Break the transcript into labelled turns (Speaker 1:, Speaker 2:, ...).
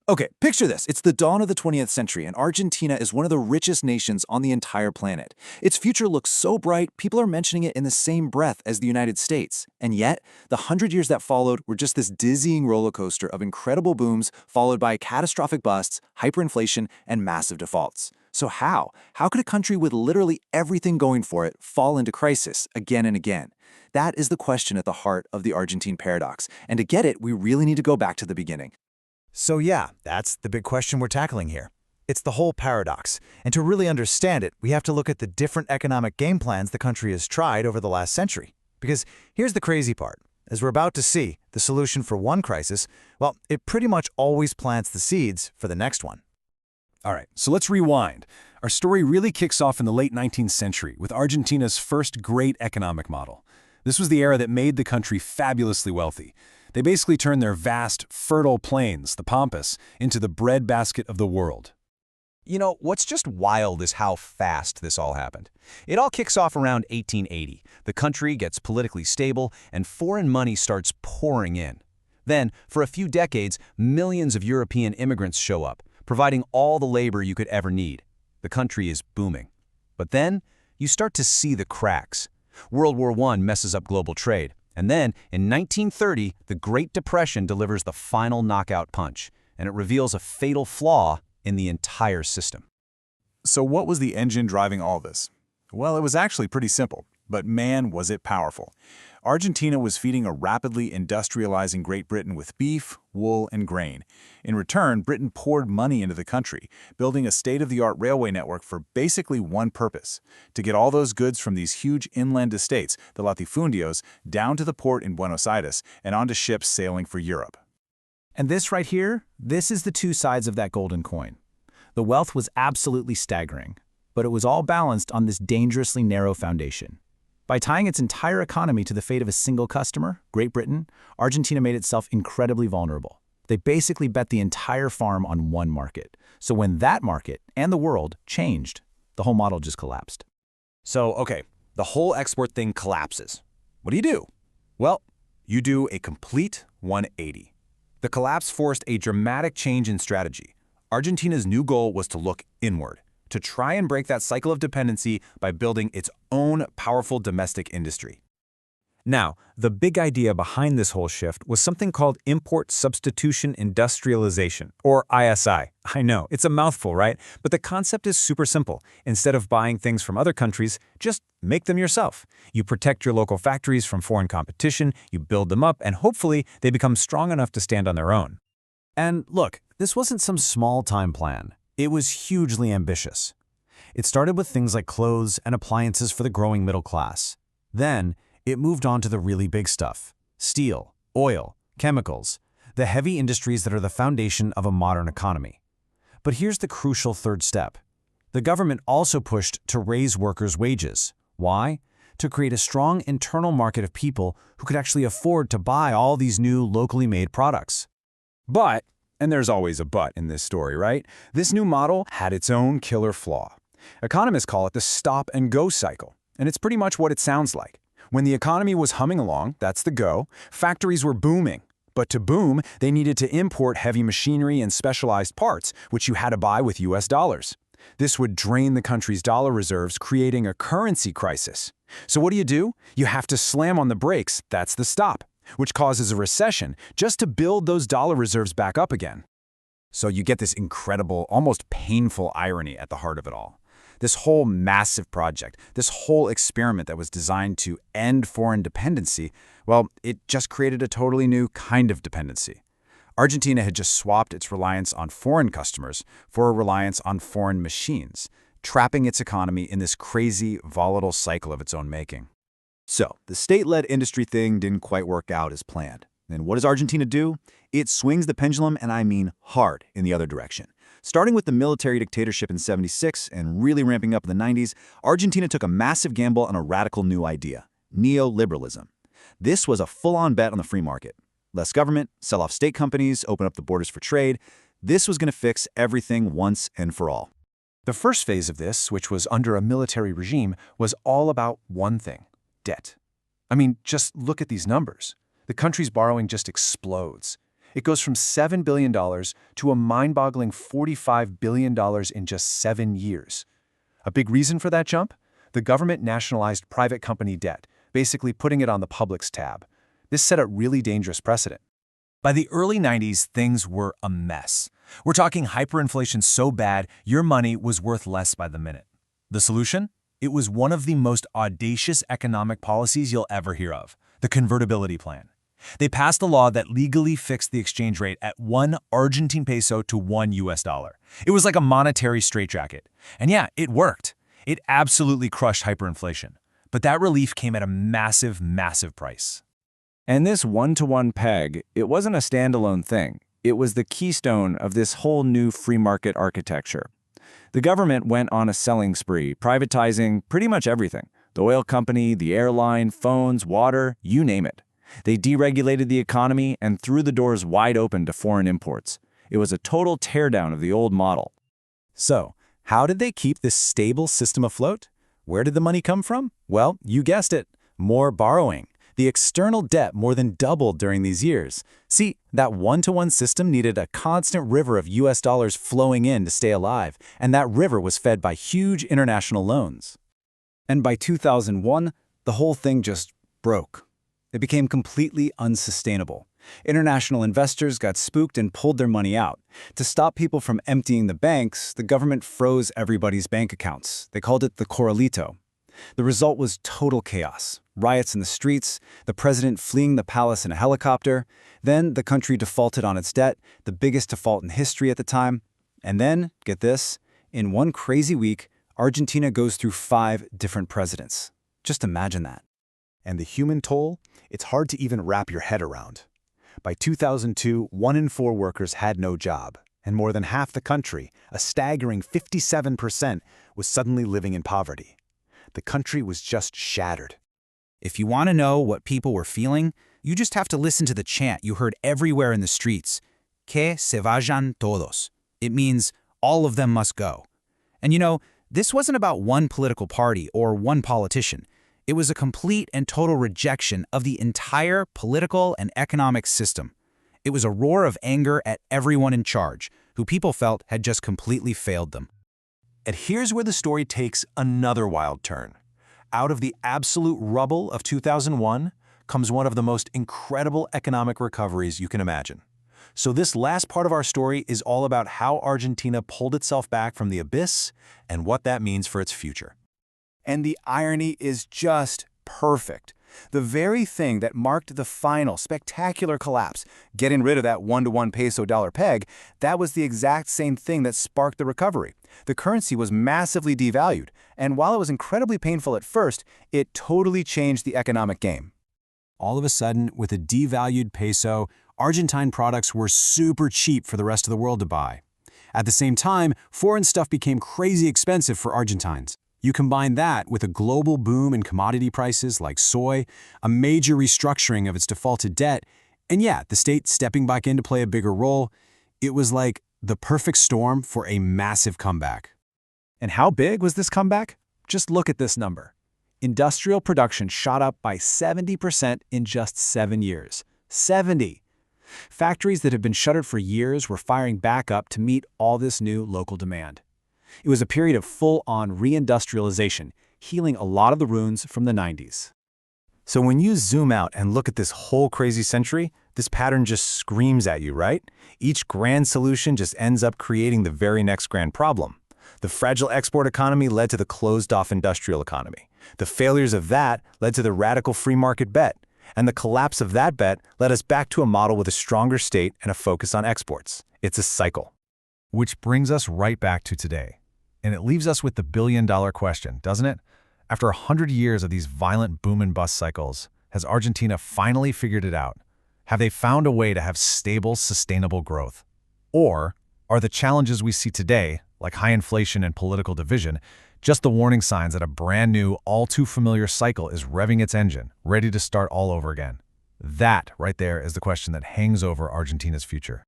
Speaker 1: Okay, picture this. It's the dawn of the 20th century, and Argentina is one of the richest nations on the entire planet. Its future looks so bright, people are mentioning it in the same breath as the United States. And yet, the 100 years that followed were just this dizzying roller coaster of incredible booms, followed by catastrophic busts, hyperinflation, and massive defaults. So how? How could a country with literally everything going for it fall into crisis again and again? That is the question at the heart of the Argentine paradox. And to get it, we really need to go back to the beginning.
Speaker 2: So yeah, that's the big question we're tackling here. It's the whole paradox. And to really understand it, we have to look at the different economic game plans the country has tried over the last century. Because here's the crazy part. As we're about to see, the solution for one crisis, well, it pretty much always plants the seeds for the next one.
Speaker 3: All right, so let's rewind. Our story really kicks off in the late 19th century with Argentina's first great economic model. This was the era that made the country fabulously wealthy. They basically turned their vast, fertile plains, the Pampas, into the breadbasket of the world.
Speaker 4: You know, what's just wild is how fast this all happened. It all kicks off around 1880. The country gets politically stable, and foreign money starts pouring in. Then, for a few decades, millions of European immigrants show up, providing all the labor you could ever need. The country is booming. But then, you start to see the cracks. World War I messes up global trade. And then, in 1930, the Great Depression delivers the final knockout punch, and it reveals a fatal flaw in the entire system.
Speaker 1: So what was the engine driving all this? Well, it was actually pretty simple, but man, was it powerful. Argentina was feeding a rapidly industrializing Great Britain with beef, wool, and grain. In return, Britain poured money into the country, building a state-of-the-art railway network for basically one purpose: to get all those goods from these huge inland estates, the latifundios, down to the port in Buenos Aires and onto ships sailing for Europe.
Speaker 5: And this right here, this is the two sides of that golden coin. The wealth was absolutely staggering, but it was all balanced on this dangerously narrow foundation. By tying its entire economy to the fate of a single customer, Great Britain, Argentina made itself incredibly vulnerable. They basically bet the entire farm on one market. So when that market and the world changed, the whole model just collapsed.
Speaker 4: So, okay, the whole export thing collapses. What do you do? Well, you do a complete 180. The collapse forced a dramatic change in strategy. Argentina's new goal was to look inward, to try and break that cycle of dependency by building its own powerful domestic industry.
Speaker 6: Now, the big idea behind this whole shift was something called Import Substitution Industrialization, or ISI. I know, it's a mouthful, right? But the concept is super simple. Instead of buying things from other countries, just make them yourself. You protect your local factories from foreign competition, you build them up, and hopefully they become strong enough to stand on their own.
Speaker 2: And look, this wasn't some small-time plan. It was hugely ambitious. It started with things like clothes and appliances for the growing middle class. Then, it moved on to the really big stuff: steel, oil, chemicals, the heavy industries that are the foundation of a modern economy. But here's the crucial third step. The government also pushed to raise workers' wages. Why? To create a strong internal market of people who could actually afford to buy all these new locally made products.
Speaker 3: But, and there's always a but in this story, right? This new model had its own killer flaw. Economists call it the stop-and-go cycle, and it's pretty much what it sounds like. When the economy was humming along, that's the go, factories were booming. But to boom, they needed to import heavy machinery and specialized parts, which you had to buy with US dollars. This would drain the country's dollar reserves, creating a currency crisis. So what do? You have to slam on the brakes, that's the stop, which causes a recession, just to build those dollar reserves back up again.
Speaker 1: So you get this incredible, almost painful irony at the heart of it all. This whole massive project, this whole experiment that was designed to end foreign dependency, well, it just created a totally new kind of dependency. Argentina had just swapped its reliance on foreign customers for a reliance on foreign machines, trapping its economy in this crazy, volatile cycle of its own making. So, the state-led industry thing didn't quite work out as planned. And what does Argentina do? It swings the pendulum, and I mean hard, in the other direction. Starting with the military dictatorship in '76 and really ramping up in the '90s, Argentina took a massive gamble on a radical new idea: neoliberalism. This was a full-on bet on the free market. Less government, sell off state companies, open up the borders for trade. This was going to fix everything once and for all.
Speaker 3: The first phase of this, which was under a military regime, was all about one thing: debt. I mean, just look at these numbers. The country's borrowing just explodes. It goes from $7 billion to a mind-boggling $45 billion in just 7 years. A big reason for that jump? The government nationalized private company debt, basically putting it on the public's tab. This set a really dangerous precedent.
Speaker 4: By the early 90s, things were a mess. We're talking hyperinflation so bad, your money was worth less by the minute. The solution? It was one of the most audacious economic policies you'll ever hear of, the convertibility plan. They passed a law that legally fixed the exchange rate at 1 Argentine peso to $1. It was like a monetary straitjacket. And yeah, it worked. It absolutely crushed hyperinflation. But that relief came at a massive, massive price.
Speaker 6: And this one-to-one peg, it wasn't a standalone thing. It was the keystone of this whole new free market architecture. The government went on a selling spree, privatizing pretty much everything. The oil company, the airline, phones, water, you name it. They deregulated the economy and threw the doors wide open to foreign imports. It was a total teardown of the old model.
Speaker 2: So, how did they keep this stable system afloat? Where did the money come from? Well, you guessed it, more borrowing. The external debt more than doubled during these years. See, that one-to-one system needed a constant river of US dollars flowing in to stay alive, and that river was fed by huge international loans. And by 2001, the whole thing just broke. It became completely unsustainable. International investors got spooked and pulled their money out. To stop people from emptying the banks, the government froze everybody's bank accounts. They called it the Corralito. The result was total chaos. Riots in the streets, the president fleeing the palace in a helicopter. Then the country defaulted on its debt, the biggest default in history at the time. And then, get this, in one crazy week, Argentina goes through 5 different presidents. Just imagine that.
Speaker 1: And the human toll? It's hard to even wrap your head around. By 2002, 1 in 4 workers had no job, and more than half the country, a staggering 57%, was suddenly living in poverty. The country was just shattered.
Speaker 5: If you want to know what people were feeling, you just have to listen to the chant you heard everywhere in the streets. Que se vayan todos. It means all of them must go. And you know, this wasn't about one political party or one politician. It was a complete and total rejection of the entire political and economic system. It was a roar of anger at everyone in charge, who people felt had just completely failed them.
Speaker 4: And here's where the story takes another wild turn. Out of the absolute rubble of 2001 comes one of the most incredible economic recoveries you can imagine. So this last part of our story is all about how Argentina pulled itself back from the abyss and what that means for its future.
Speaker 3: And the irony is just perfect. The very thing that marked the final spectacular collapse, getting rid of that one-to-one peso-dollar peg, that was the exact same thing that sparked the recovery. The currency was massively devalued, and while it was incredibly painful at first, it totally changed the economic game.
Speaker 2: All of a sudden, with a devalued peso, Argentine products were super cheap for the rest of the world to buy. At the same time, foreign stuff became crazy expensive for Argentines. You combine that with a global boom in commodity prices like soy, a major restructuring of its defaulted debt, and yeah, the state stepping back in to play a bigger role. It was like the perfect storm for a massive comeback.
Speaker 3: And how big was this comeback? Just look at this number. Industrial production shot up by 70% in just 7 years. 70! Factories that had been shuttered for years were firing back up to meet all this new local demand. It was a period of full-on reindustrialization, healing a lot of the wounds from the 90s.
Speaker 1: So when you zoom out and look at this whole crazy century, this pattern just screams at you, right? Each grand solution just ends up creating the very next grand problem. The fragile export economy led to the closed-off industrial economy. The failures of that led to the radical free market bet. And the collapse of that bet led us back to a model with a stronger state and a focus on exports. It's a cycle.
Speaker 3: Which brings us right back to today. And it leaves us with the billion-dollar question, doesn't it? After 100 years of these violent boom and bust cycles, has Argentina finally figured it out? Have they found a way to have stable, sustainable growth? Or are the challenges we see today, like high inflation and political division, just the warning signs that a brand new, all too familiar cycle is revving its engine, ready to start all over again? That, right there, is the question that hangs over Argentina's future.